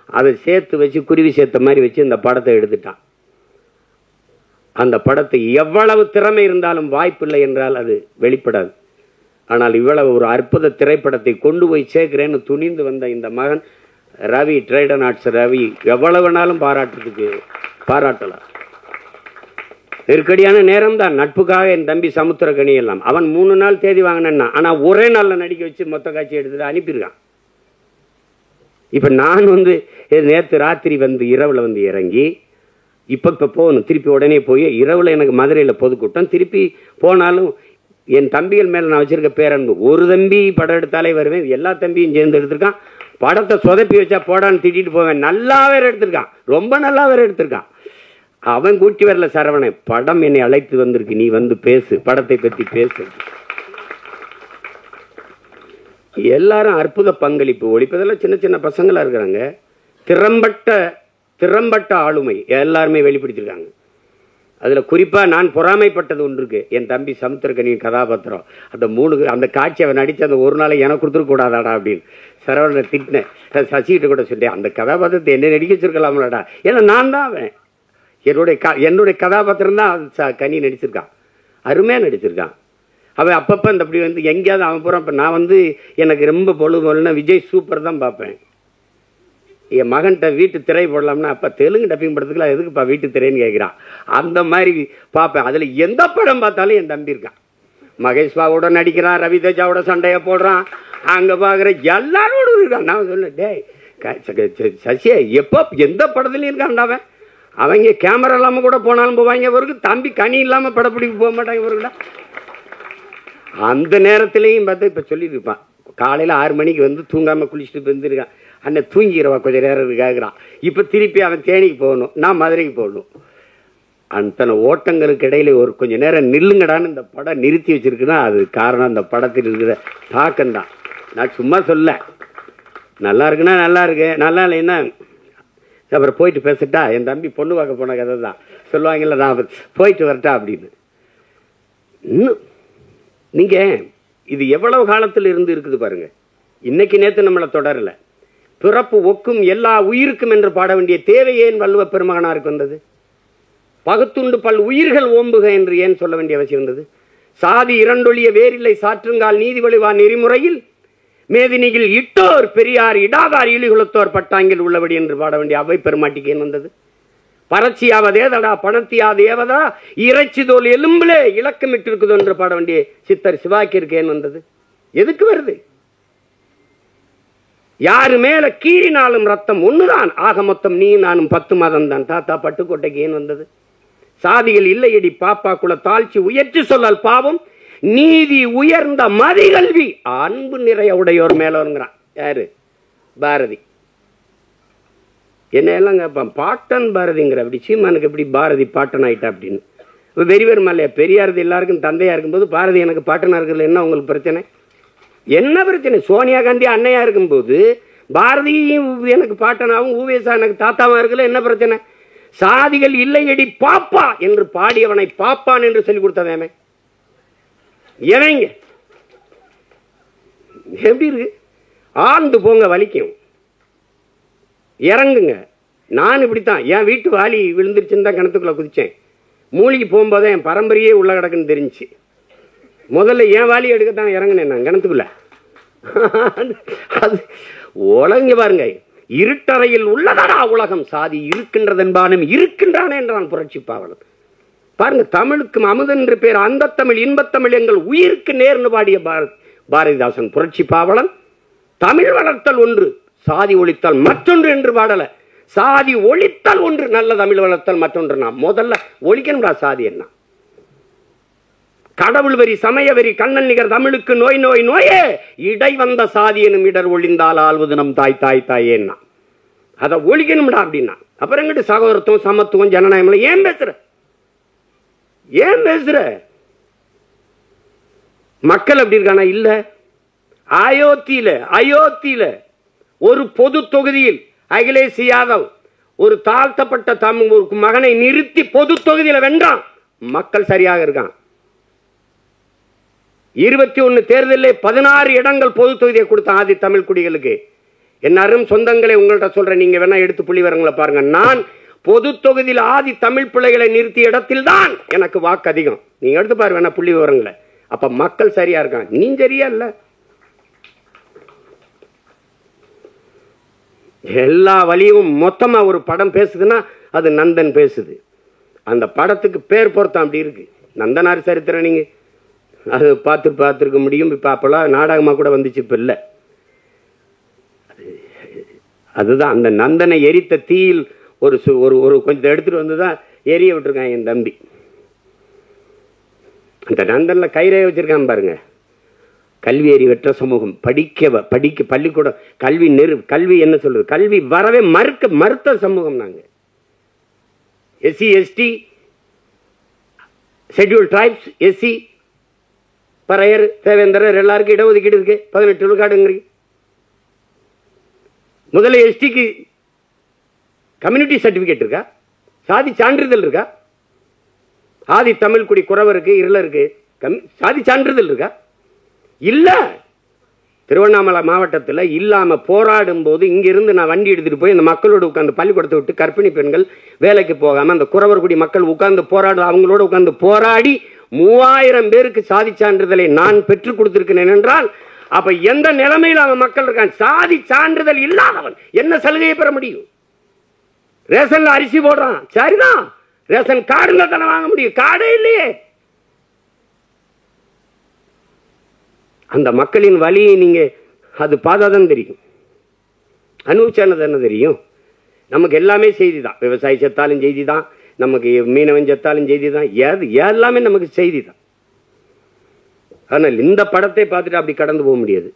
அதை சேர்த்து வச்சு குருவி சேர்த்த மாதிரி வச்சு இந்த படத்தை எடுத்துட்டான். அந்த படத்தை எவ்வளவு திறமை இருந்தாலும் வாய்ப்பில்லை என்றால் அது வெளிப்படாது. ஆனால் இவ்வளவு ஒரு அற்புத திரைப்படத்தை கொண்டு போய் சேர்க்கிறேன்னு துணிந்து வந்த இந்த மகன் ரவி, ட்ரைடன் ஆர்ட்ஸ் ரவி, எவ்வளவு வேணாலும் பாராட்டலாம். நெருக்கடியான நேரம் தான். நட்புக்காக என் தம்பி சமுத்திரக்கனி எல்லாம் அவன் 3 நாள் தேதி வாங்கினா, ஆனா ஒரே நாள்ல நடிக்க வச்சு மொத்த காட்சி எடுத்துட்டு அனுப்பியிருக்கான். இப்ப நான் நேற்று ராத்திரி இரவுல இறங்கி இப்ப போகணும், திருப்பி உடனே போய் இரவுல எனக்கு மதுரையில பொதுக்கூட்டம், திருப்பி போனாலும் என் தம்பிகள் மேல நான் வச்சிருக்க பேரன்பு. ஒரு தம்பி படம் எடுத்தாலே வருவேன், எல்லா தம்பியும் சேர்ந்து எடுத்திருக்கான். படத்தை சொதப்பி வச்சா போடான்னு திட்டிட்டு போவேன். நல்லா வேற எடுத்திருக்கான், ரொம்ப நல்லா வேற எடுத்திருக்கான். அவன் கூட்டி வரல சரவணன், படம் என்னை அழைத்து வந்திருக்கு, நீ பேசு, படத்தை பத்தி பேசு. எல்லாரும் அற்புத பங்களிப்பு. ஒழிப்பதெல்லாம் சின்ன சின்ன பசங்களா இருக்கிறாங்க. திறம்பட்ட ஆளுமை எல்லாருமே வெளிப்படுத்திருக்காங்க. அதுல குறிப்பா நான் பொறாமைப்பட்டது ஒன்று இருக்கு. என் தம்பி சமுத்திரக்கனியின் கதாபாத்திரம், அந்த காட்சி அவன் நடிச்ச அந்த ஒரு நாளை எனக்கு கொடுத்துருக்க கூடாதாடா அப்படின்னு சரவணனை திட்டினேன். சசிகிட்ட கூட சொல்லிட்டேன், அந்த கதாபாத்திரத்தை என்ன நடிக்க வச்சிருக்கலாம்லடா. ஏன்னா நான் தான் அவன், என்னுடைய கதாபாத்திரம் தான் கனி நடிச்சிருக்கான், அருமையா நடிச்சிருக்கான். அவன் அப்பப்ப அப்படி எங்கேயாவது அவன் போறான். இப்ப நான் எனக்கு ரொம்ப பொழுதுனா விஜய் சூப்பர் தான் பார்ப்பேன். என் மகன்கிட்ட வீட்டு திரை போடலாம்னா, அப்ப தெலுங்கு டப்பிங் படத்துக்குலாம் எதுக்குப்பா வீட்டு திரைன்னு கேட்கிறான். அந்த மாதிரி பார்ப்பேன். அதுல எந்த படம் பார்த்தாலும் என் தம்பி இருக்கான். மகேஷ் பாபுவோட நடிக்கிறான், ரவி தேஜாவோட சண்டைய போடுறான், அங்க பாக்குற எல்லாரோட இருக்கான். நான் சொன்னேன், டேய் சசியா எப்ப எந்த படத்துலயும் இருக்கான். அவங்க கேமரா இல்லாம கூட போனாலும் போவாங்க. இவருக்கு தம்பி கனி இல்லாம படப்பிடிப்பு போக மாட்டாங்க இவருக்குடா. அந்த நேரத்திலையும் பார்த்து இப்ப சொல்லிட்டு இருப்பான், காலையில 6 மணிக்கு தூங்காம குளிச்சுட்டு இருந்திருக்கான். அண்ணன் தூங்கிடுவா கொஞ்சம் நேரம் கேட்குறான். இப்போ திருப்பி அவன் தேனிக்கு போகணும், நான் மதுரைக்கு போகணும். அத்தனை ஓட்டங்களுக்கு இடையில ஒரு கொஞ்ச நேரம் நில்லுங்கடான்னு இந்த படம் நிறுத்தி வச்சிருக்குன்னா அது காரணம் அந்த படத்தில் இருக்கிற தாக்கம் தான். நான் சும்மா சொல்ல, நல்லா இருக்குன்னா நல்லா இருக்கு, நல்லா இல்லைன்னா அப்புறம் போயிட்டு பேசிட்டா. என் தம்பி பொண்ணு பார்க்க போன கதை தான் சொல்லுவாங்கல்ல, நான் போயிட்டு வரட்டா அப்படின்னு. இன்னும் நீங்க இது எவ்வளவு காலத்தில் இருந்து இருக்குது பாருங்க. இன்னைக்கு நேற்று நம்மளை தொடரல. பிறப்பு ஒக்கும் எல்லா உயிருக்கும் என்று பாட வேண்டிய தேவை ஏன் வள்ளுவ பெருமகனாருக்கு வந்தது? பகுத்துண்டு பல் உயிர்கள் ஓம்புக என்று ஏன் சொல்ல வேண்டிய அவசியம் இருந்தது? சாதி இரண்டொழிய வேறில்லை சாற்றுங்கால் நீதி வழிவா நெறிமுறையில் மேதினியில் இட்டோர் பெரியார் இடாதார் இழிகுலத்தோர் பட்டாங்கில் உள்ளபடி என்று பாட வேண்டிய அவை பெருமாட்டிக்கு ஏன் வந்தது? பறச்சியாவதேதடா பணத்தியாதேவதா இறைச்சி தோல் எலும்பிலே இலக்கமிட்டு இருக்குது என்று பாட வேண்டிய சித்தர் சிவாக்கிற்கு ஏன் வந்தது? எதுக்கு வருது? யாரு மேல கீறினாலும் ரத்தம் ஒண்ணுதான், ஆக மொத்தம் நீ நானும் 10 மாதம் தான். தாத்தா பட்டுக்கோட்டைக்கு ஏன் வந்தது? சாதிகள் இல்லையடி பாப்பா குல தாழ்ச்சி உயர்ச்சி சொல்லல் பாவம் நீதி உயர்ந்த மதிகல்வி அன்பு நிறைய உடையோர் மேலோருங்கிறான். யாரு? பாரதி. என்ன எல்லாம் கேட்பான், பாட்டன் பாரதிங்கிற. அப்படி சீமானுக்கு எப்படி பாரதி பாட்டன் ஆயிட்டா அப்படின்னு வெறிவர் மல்லையா? பெரியாரது எல்லாருக்கும் தந்தையா இருக்கும்போது பாரதி எனக்கு பாட்டனா இருக்கிறது என்ன உங்களுக்கு பிரச்சனை? என்ன பிரச்சனை? சோனியா காந்தி அன்னையா இருக்கும்போது பாரதியும் எனக்கு பாட்டனாவும் ஊவேசா எனக்கு தாத்தாவா இருக்குல்ல, என்ன பிரச்சனை? சாதிகள் இல்லையடி பாப்பா என்று பாடியவனை பாப்பான் என்று சொல்லிக் கொடுத்தவன் எவங்க? எப்படி இருக்கு? ஆழ்ந்து போங்க, வலிக்கும், இறங்குங்க. நான் இப்படித்தான் என் வீட்டு வாலி விழுந்துருச்சுன்னு தான் கிணத்துக்குள்ள குதிச்சேன். மூலிகை போகும்போது என் பரம்பரையே உள்ள கிடக்குன்னு தெரிஞ்சு முதல்ல என் வாலி எடுக்கத்தான் இறங்கினேன் நான் கிணத்துக்குள்ள. அது உலங்க பாருங்க, இருட்டறையில் உள்ளதடா உலகம், சாதி இருக்கின்றதென்பானும் இருக்கின்றானே என்றான் புரட்சி பாவலன். பாருங்க, தமிழுக்கும் அமுதன் என்று பேர் அந்த தமிழ் இன்பத்தமிழ் எங்கள் உயிருக்கு நேர்னு பாடிய பாரதிதாசன் புரட்சி பாவலன். தமிழ் வளர்த்தல் ஒன்று, சாதி ஒழித்தல் மற்றொன்று என்று பாடல. சாதி ஒழித்தல் ஒன்று, நல்ல தமிழ் வளர்த்தல் மற்றொன்று. நான் முதல்ல ஒழிக்கணும்டா சாதி. என்ன கடவுள் வரி சமய வரி கண்ணன் நிகர் தமிழுக்கு நோய் நோய் நோயே இடை வந்த சாதி எனும் இடர் ஒழிந்தால் ஆள்வது நம் தாய் தாய் தாயேன்னா அதை ஒழிக்கணும்டா அப்படின்னா. அப்புறம் எங்கிட்ட சகோதரத்துவம் சமத்துவம் ஜனநாயகம் ஏன் பேசுற? ஏன் பேசுற? மக்கள் அப்படி இருக்கானா? இல்ல. அயோத்தியில ஒரு பொது தொகுதியில் அகிலேஷ் யாதவ் ஒரு தாழ்த்தப்பட்ட தமிழ் ஒரு மகனை நிறுத்தி பொது தொகுதியில் வென்றான். மக்கள் சரியாக இருக்கான். 21 தேர்தலில் 16 இடங்கள் பொது தொகுதியை கொடுத்த ஆதி தமிழ் குடிகளுக்கு. என் அரும் சொந்தங்களை உங்கள்கிட்ட சொல்றேன், நீங்க வேணா எடுத்து புள்ளி வரங்களை பாருங்க. நான் பொது தொகுதியில் ஆதி தமிழ் பிள்ளைகளை நிறுத்திய இடத்தில் தான் எனக்கு வாக்கு அதிகம். நீங்க எடுத்து பாரு வேணா புள்ளி விவரங்களை. அப்ப மக்கள் சரியா இருக்காங்க, நீ சரியா இல்ல. எல்லா வழியும் மொத்தமா ஒரு படம் பேசுதுன்னா அது நந்தன் பேசுது. அந்த படத்துக்கு பேர் பொருத்தம் அப்படி இருக்கு. நந்தனார் சரித்திரம் நீங்க அது பார்த்துருக்க முடியும். இப்ப அப்பெல்லாம் நாடகமா கூட வந்துச்சு, இப்ப இல்ல. அதுதான் அந்த நந்தனை எரித்த தீயில் ஒரு கொஞ்சம் எடுத்துட்டு வந்துதான் எரிய விட்டுருக்கான் என் தம்பி. அந்த நந்தன்ல கயிறை வச்சிருக்கான் பாருங்க. கல்வி அறிவற்ற சமூகம், படிக்க பள்ளிக்கூடம் கல்வி என்ன சொல்றது, கல்வி வரவே மறுத்த சமூகம் நாங்க. SC ST schedule tribes, SC பறையர் தேவேந்திரர் எல்லாருக்கும் இடஒதுக்கீடு இருக்கு. 18 விழுக்காடுங்கிறீங்க. முதல்ல எஸ்டிக்கு கம்யூனிட்டி சர்டிபிகேட் இருக்கா? சாதி சான்றிதழ் இருக்கா? ஆதி தமிழ் குடி குறவருக்கு இருளருக்கு சாதி சான்றிதழ் இருக்கா? இல்ல. திருவண்ணாமலை மாவட்டத்தில் இல்லாம போராடும் போது இங்கிருந்து நான் வண்டி எடுத்துட்டு போய் அந்த மக்களோட உட்கார்ந்து பள்ளிக்கூடத்தை விட்டு கர்ப்பிணி பெண்கள் வேலைக்கு போகாம அந்த குறவர் குடி மக்கள் உட்கார்ந்து அவங்களோட உட்கார்ந்து போராடி 3000 பேருக்கு சாதி சான்றிதழை நான் பெற்றுக் கொடுத்திருக்கிறேன் என்றால் அப்ப எந்த நிலைமையில் அவன் மக்கள் இருக்கான்? சாதி சான்றிதழ் இல்லாதவன் என்ன சலுகையை பெற முடியும்? ரேஷன்ல அரிசி போடுறான், சரிதான். ரேஷன் கார்டுல தானே வாங்க முடியும், கார்டே இல்லையே. அந்த மக்களின் வலியை நீங்க அது பார்த்தாதான் தெரியும், அனுபவிச்சானது என்ன தெரியும். நமக்கு எல்லாமே செய்தி தான். விவசாயி செத்தாலும் செய்தி தான், நமக்கு மீனவன் செத்தாலும் செய்தி தான், எல்லாமே நமக்கு செய்தி தான். ஆனால் இந்த படத்தை பார்த்துட்டு அப்படி கடந்து போக முடியாது.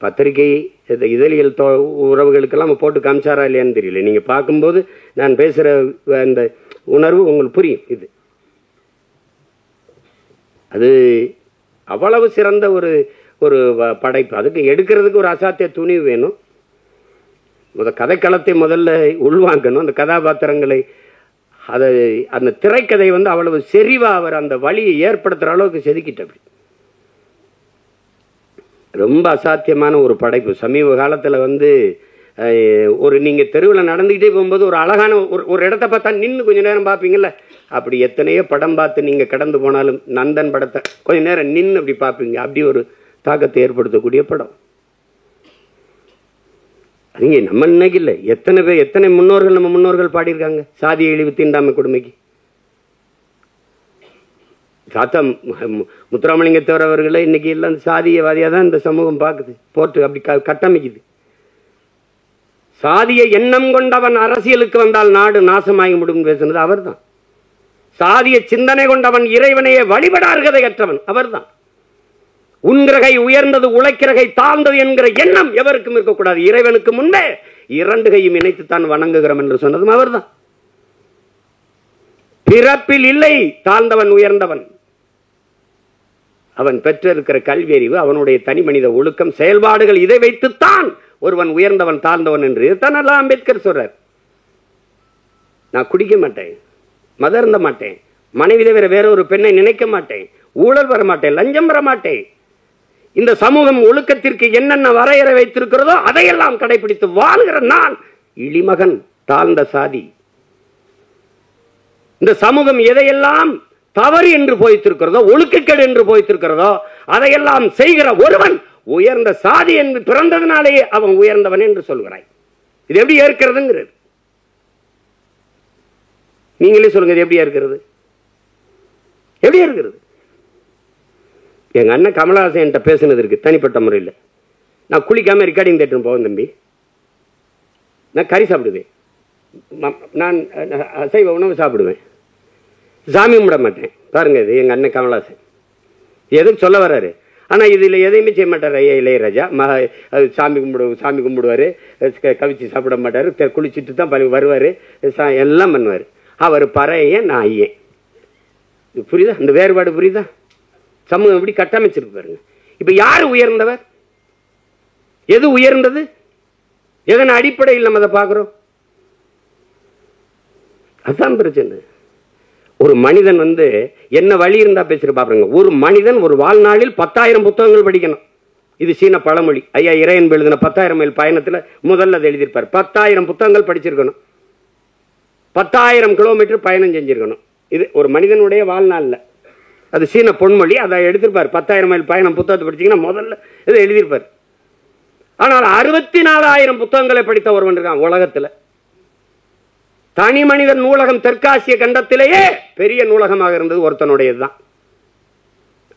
பத்திரிகை இதழியல் உறவுகளுக்கெல்லாம் போட்டு காமிச்சாரா இல்லையான்னு தெரியல. நீங்க பார்க்கும்போது நான் பேசுற அந்த உணர்வு உங்களுக்கு புரியும். இது அது அவ்வளவு சிறந்த ஒரு ஒரு படைப்பு. அதுக்கு எடுக்கிறதுக்கு ஒரு அசாத்திய துணிவு வேணும். கதைக்களத்தை முதல்ல உள்வாங்கணும். அந்த கதாபாத்திரங்களை அதை அந்த திரைக்கதை அவ்வளவு செறிவா அவர் அந்த வழியை ஏற்படுத்துற அளவுக்கு செதுக்கிட்ட. ரொம்ப அசாத்தியமான ஒரு படைப்பு. சமீப காலத்துல ஒரு நீங்க தெருவில் நடந்துகிட்டே போகும்போது ஒரு அழகான ஒரு இடத்தை பார்த்தா நின்று கொஞ்ச நேரம் பார்ப்பீங்கல்ல, அப்படி எத்தனையோ படம் பார்த்து நீங்க கடந்து போனாலும் நந்தன் படத்தை கொஞ்ச நேரம் நின்று அப்படி பார்ப்பீங்க. அப்படி ஒரு தாக்கத்தை ஏற்படுத்தக்கூடிய படம். அதுங்க நம்ம இன்னைக்கு இல்லை, எத்தனை பேர் எத்தனை முன்னோர்கள் நம்ம முன்னோர்கள் பாடியிருக்காங்க சாதிய இழிவு தீண்டாமை கொடுமைக்கு. தாத்தா முத்துராமலிங்கத்தவர் அவர்களை இன்னைக்கு எல்லாம் சாதியவாதியா தான் இந்த சமூகம் பார்க்குது, போட்டு அப்படி கட்டமைக்குது. சாதிய எண்ணம் கொண்டவன் அரசியலுக்கு வந்தால் நாடு நாசமாகி முடியும் பேசுனது அவர் தான். சாதிய சிந்தனை கொண்டவன் இறைவனையே வழிபட அருகதையற்றவன் அவர் தான். உன்கிரகை உயர்ந்தது உழைக்கிறகை தாழ்ந்தது என்கிற எண்ணம் எவருக்கும் இருக்கக்கூடாது. இறைவனுக்கு முன்பே இரண்டு கையும் இணைத்துத்தான் வணங்குகிறோம் என்று சொன்னதும் அவர் தான். பிறப்பில் இல்லை தாழ்ந்தவன் உயர்ந்தவன். அவன் பெற்றிருக்கிற கல்வி அறிவு, அவனுடைய தனி மனித ஒழுக்கம், செயல்பாடுகள், இதை வைத்துத்தான் ஒருவன் உயர்ந்தவன் தாழ்ந்தவன் என்று தன்னெல்லாம் அம்பேத்கர் சொல்றார். நான் குடிக்க மாட்டேன், மதம் இருந்த மாட்டேன், மனைவி தவிர வேற ஒரு பெண்ணை நினைக்க மாட்டேன், ஊழல் வர மாட்டேன், லஞ்சம் வர மாட்டேன். இந்த சமூகம் ஒழுக்கத்திற்கு என்னென்ன வரையறை வைத்திருக்கிறதோ அதையெல்லாம் கடைபிடித்து வாழ்கிற நான் இளிமகன், தாழ்ந்த சாதி. இந்த சமூகம் எதையெல்லாம் தவறு என்று போய்த்திருக்கிறதோ, ஒழுக்கக்கேடு என்று போய்த்திருக்கிறதோ அதையெல்லாம் செய்கிற ஒருவன் உயர்ந்த சாதி என்று பிறந்ததுனாலேயே அவன் உயர்ந்தவன் என்று சொல்கிறாய். இது எப்படி ஏற்கிறதுங்கிறது நீங்களே சொல்லுங்க. இது எப்படி ஏற்கிறது? எப்படி ஏற்கிறது? எங்க அண்ணன் கமலஹாசன் என்கிட்ட பேசுனது இருக்கு தனிப்பட்ட முறையில். நான் குளிக்காம ரெக்கார்டிங் தேட்டர் போவேன் தம்பி. நான் கறி சாப்பிடுவேன், நான் அசைவ உணவு சாப்பிடுவேன், சாமி கும்பிட மாட்டேன். பாருங்க, இது எங்க அண்ணன் கமலஹாசன் எதுக்கு சொல்ல வர்றாரு. ஆனா இதுல எதையுமே செய்ய மாட்டார். ஐயா இளையராஜா சாமி கும்பிடுவாரு, கவிச்சு சாப்பிட மாட்டாரு, குளிச்சுட்டு தான் வருவாரு, எல்லாம் பண்ணுவாரு. அவர் பறையன், நான் ஐயன். புரியுதா? அந்த வேறுபாடு புரியுதா? சமூகம் எப்படி கட்டமைச்சிருக்கு பாருங்க. இப்ப யாரு உயர்ந்தவர்? எது உயர்ந்தது? எதன் அடிப்படையில் நம்ம அதை பார்க்கிறோம்? அதுதான் பிரச்சனை. ஒரு மனிதன் என்ன வழி இருந்தா பேசிட்டு பாருங்க. ஒரு மனிதன் ஒரு வாழ்நாளில் 10,000 புத்தகங்கள் படிக்கணும். இது சீன பழமொழி. ஐயா இறையன்பு எழுதின 10,000 மைல் பயணத்துல முதல்ல அதை எழுதியிருப்பார். 10,000 புத்தகங்கள் படிச்சிருக்கணும், 10,000 கிலோமீட்டர் பயணம் செஞ்சிருக்கணும். இது ஒரு மனிதனுடைய வாழ்நாள்ல. அது சீன பொன்மொழி. அதை எடுத்திருப்பார். 10,000 மைல் பயணம் புத்தகத்தை படிச்சீங்கன்னா முதல்ல இதை எழுதியிருப்பார். ஆனால் 64,000 புத்தகங்களை படித்த ஒருவன் இருக்கான் உலகத்துல. தனி மனிதன் நூலகம் தெற்காசிய கண்டத்திலேயே பெரிய நூலகமாக இருந்தது ஒருத்தனுடையதுதான்.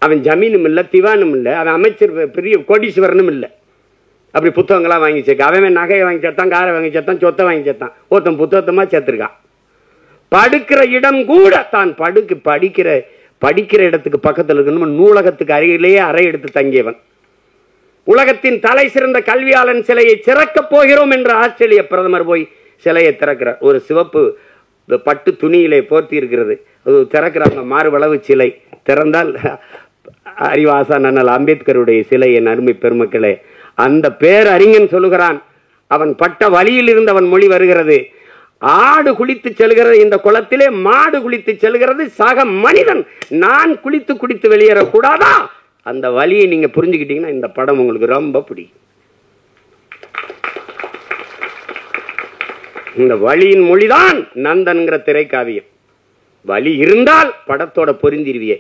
அவன் ஜமீனும் இல்ல, திவானும் இல்ல, அவன் அமைச்சர் பெரிய கோடீஸ்வரனும் இல்ல. அப்படி புத்தகங்களா வாங்கி சேர்க்க. அவன் நகையை வாங்கி சேர்த்தான், காரை வாங்கி சேர்த்தான், சொத்தை வாங்கி சேர்த்தான். ஒருத்தன் புத்தகத்தமா சேர்த்திருக்கான். படுக்கிற இடம் கூட தான் படிக்கிற இடத்துக்கு பக்கத்தில் இருக்கணும். நூலகத்துக்கு அருகிலேயே அறை எடுத்து தங்கியவன். உலகத்தின் தலை சிறந்த கல்வியாளன் சிலையை திறக்கப் போகிறோம் என்று ஆஸ்திரேலிய பிரதமர் போய் சிலையை திறக்கிறார். ஒரு சிவப்பு பட்டு துணியிலே போர்த்தி இருக்கிறது. அது திறக்கிறாங்க. மார்பளவு சிலை திறந்தால் அறிவாசான் அண்ணல் அம்பேத்கருடைய சிலை. என் அருமை பெருமக்களே, அந்த பேரறிஞன் சொல்லுகிறான், அவன் பட்ட வழியில் இருந்து அவன் மொழி வருகிறது. ஆடு குளித்து செல்கிறது இந்த குளத்திலே, மாடு குளித்து செல்கிறது சக மனிதன். நான் குளித்து குடித்து வெளியேறக்கூடாதா? அந்த வழியை நீங்க புரிஞ்சுக்கிட்டீங்கன்னா இந்த படம் உங்களுக்கு ரொம்ப பிடிக்கும். இந்த வழியின் மொழிதான் நந்தன்கிற திரைக்காவியம். வழி இருந்தால் படத்தோட பொருந்திருவியே,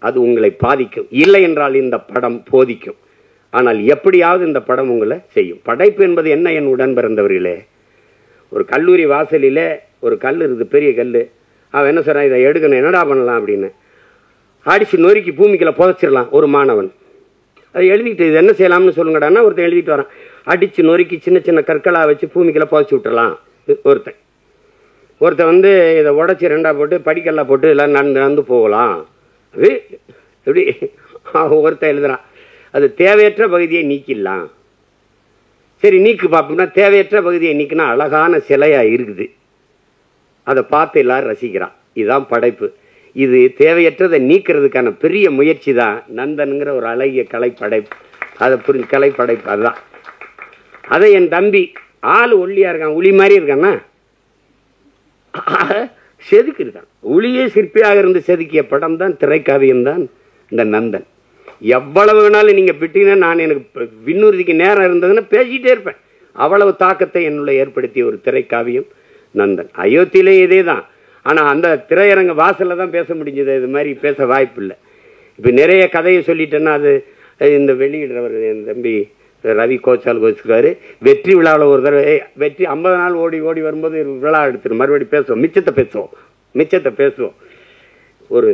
அது உங்களை பாதிக்கும். இல்லை என்றால் இந்த படம் போதிக்கும். ஆனால் எப்படியாவது இந்த படம் உங்களை செய்யும். படைப்பு என்பது என்ன? என் உடன் பிறந்தவர்களே, ஒரு கல்லூரி வாசலில ஒரு கல் இருக்குது, பெரிய கல். அவன் என்ன சொல்றான், இதை எடுக்கணும், என்னடா பண்ணலாம் அப்படின்னு. அடிச்சு நொறுக்கி பூமிக்குள்ள புதைச்சிடலாம் ஒரு மாணவன். அதை எழுதிட்டு இது என்ன செய்யலாம்னு சொல்லுங்கடான்னா ஒருத்தன் எழுதிட்டு வரான். அடிச்சு நொறுக்கி சின்ன சின்ன கற்களா வச்சு பூமிக்குள்ள புதைச்சி விட்டுறலாம் ஒருத்தன் இதை உடச்சி ரெண்டா போட்டு படிக்கல்லாம் போட்டு எல்லாம் நடந்து போகலாம். அது எப்படி ஒருத்தன் எழுதுறான், அது தேவையற்ற பகுதியை நீக்கிடலாம். சரி நீக்கு பார்ப்போம்னா தேவையற்ற பகுதியை நீக்குனா அழகான சிலையா இருக்குது, அதை பார்த்து எல்லாரும் ரசிக்கிறான். இதுதான் படைப்பு. இது தேவையற்றதை நீக்கிறதுக்கான பெரிய முயற்சி தான் நந்தன்கிற ஒரு அழகிய கலைப்படைப்பு. அதை புரிஞ்சு கலைப்படைப்பு அதுதான். அதை என் தம்பி ஆள் ஒல்லியா இருக்கான், உளி மாதிரி இருக்கான்னா செதுக்கி இருக்கான். உளியே சிற்பியாக இருந்து செதுக்கிய படம் தான் திரைக்காவியம் தான் இந்த நந்தன். எவ்வளவு வேணாலும் நீங்க பிட்டீங்கன்னா நான் எனக்கு விண்ணுறுதிக்கு நேரம் இருந்ததுன்னா பேசிட்டே இருப்பேன். அவ்வளவு தாக்கத்தை என்னுள்ள ஏற்படுத்திய ஒரு திரைக்காவியம் நந்தன். அயோத்தியிலே இதே தான். ஆனா அந்த திரையரங்க வாசல்ல தான் பேச முடிஞ்சது, இது மாதிரி பேச வாய்ப்பு இல்லை. இப்ப நிறைய கதையை சொல்லிட்டேன்னா அது இந்த வெளியிடுறவர் என் தம்பி ரவி கோச்சால் கோச்சுக்காரு. வெற்றி விழாவில் ஒரு தடவை வெற்றி 50 நாள் ஓடி ஓடி வரும்போது விழா எடுத்துரு மறுபடியும் பேசுவோம், மிச்சத்தை பேசுவோம். ஒரு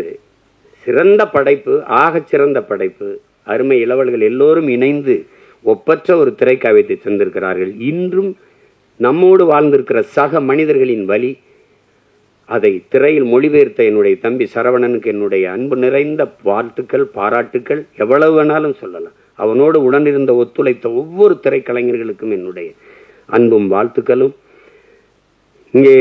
சிறந்த படைப்பு, ஆக சிறந்த படைப்பு. அருமை இளவல்கள் எல்லோரும் இணைந்து ஒப்பற்ற ஒரு திரைக்காவியத்தை தந்திருக்கிறார்கள். இன்றும் நம்மோடு வாழ்ந்திருக்கிற சக மனிதர்களின் வழி அதை திரையில் மொழிபெயர்த்த என்னுடைய தம்பி சரவணனுக்கு என்னுடைய அன்பு நிறைந்த வாழ்த்துக்கள், பாராட்டுக்கள். எவ்வளவு வேணாலும் சொல்லலாம். அவனோடு உடனிருந்த ஒத்துழைத்த ஒவ்வொரு திரைக்கலைஞர்களுக்கும் என்னுடைய அன்பும் வாழ்த்துக்களும். இங்கே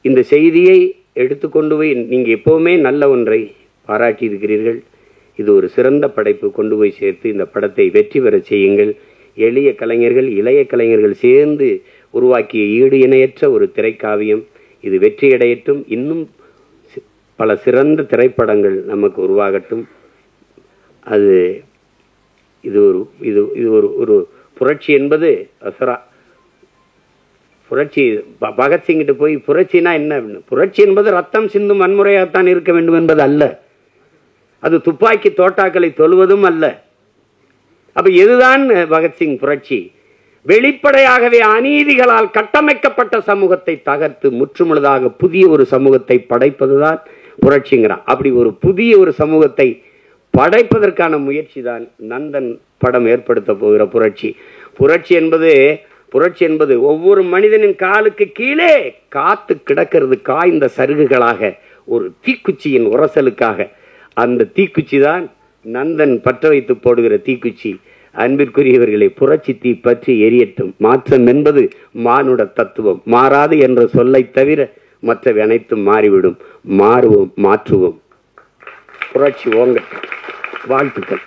இந்த செய்தியை எடுத்துக்கொண்டு போய் நீங்க எப்பவுமே நல்ல ஒன்றை பாராட்டி இருக்கிறீர்கள். இது ஒரு சிறந்த படைப்பு. கொண்டு போய் சேர்த்து இந்த படத்தை வெற்றி பெற செய்யுங்கள். எளிய கலைஞர்கள், இளைய கலைஞர்கள் சேர்ந்து உருவாக்கிய ஈடு இணையற்ற ஒரு திரைக்காவியம். இது வெற்றியடையட்டும். இன்னும் பல சிறந்த திரைப்படங்கள் நமக்கு உருவாகட்டும். அது இது ஒரு இது இது ஒரு ஒரு புரட்சி என்பது அசரா புரட்சி. பகத்சிங்கிட்ட போய் புரட்சினா என்ன? புரட்சி என்பது ரத்தம் சிந்தும் வன்முறையாகத்தான் இருக்க வேண்டும் என்பது அல்ல. அது துப்பாக்கி தோட்டாக்களை தொழுவதும் அல்ல. அப்ப எதுதான் பகத்சிங் புரட்சி? வெளிப்படையாகவே அநீதிகளால் கட்டமைக்கப்பட்ட சமூகத்தை தகர்த்து முற்றுமுழுதாக புதிய ஒரு சமூகத்தை படைப்பதுதான் புரட்சிங்கிறான். அப்படி ஒரு புதிய ஒரு சமூகத்தை படைப்பதற்கான முயற்சி தான் நந்தன் படம் ஏற்படுத்த போகிற புரட்சி. புரட்சி என்பது ஒவ்வொரு மனிதனின் காலுக்கு கீழே காத்து கிடக்கிறது காய்ந்த சருகுகளாக, ஒரு தீக்குச்சியின் உரசலுக்காக. அந்த தீக்குச்சி தான் நந்தன் பற்ற வைத்து போடுகிற தீக்குச்சி. அன்பிற்குரியவர்களை, புரட்சி தீ பற்றி எரியட்டும். மாற்றம் என்பது மானுட தத்துவம். மாறாது என்ற சொல்லை தவிர மற்றவை அனைத்தும் மாறிவிடும். மாறுவோம், மாற்றுவோம். புரட்சி ஓங்க. வாழ்த்துக்கள்.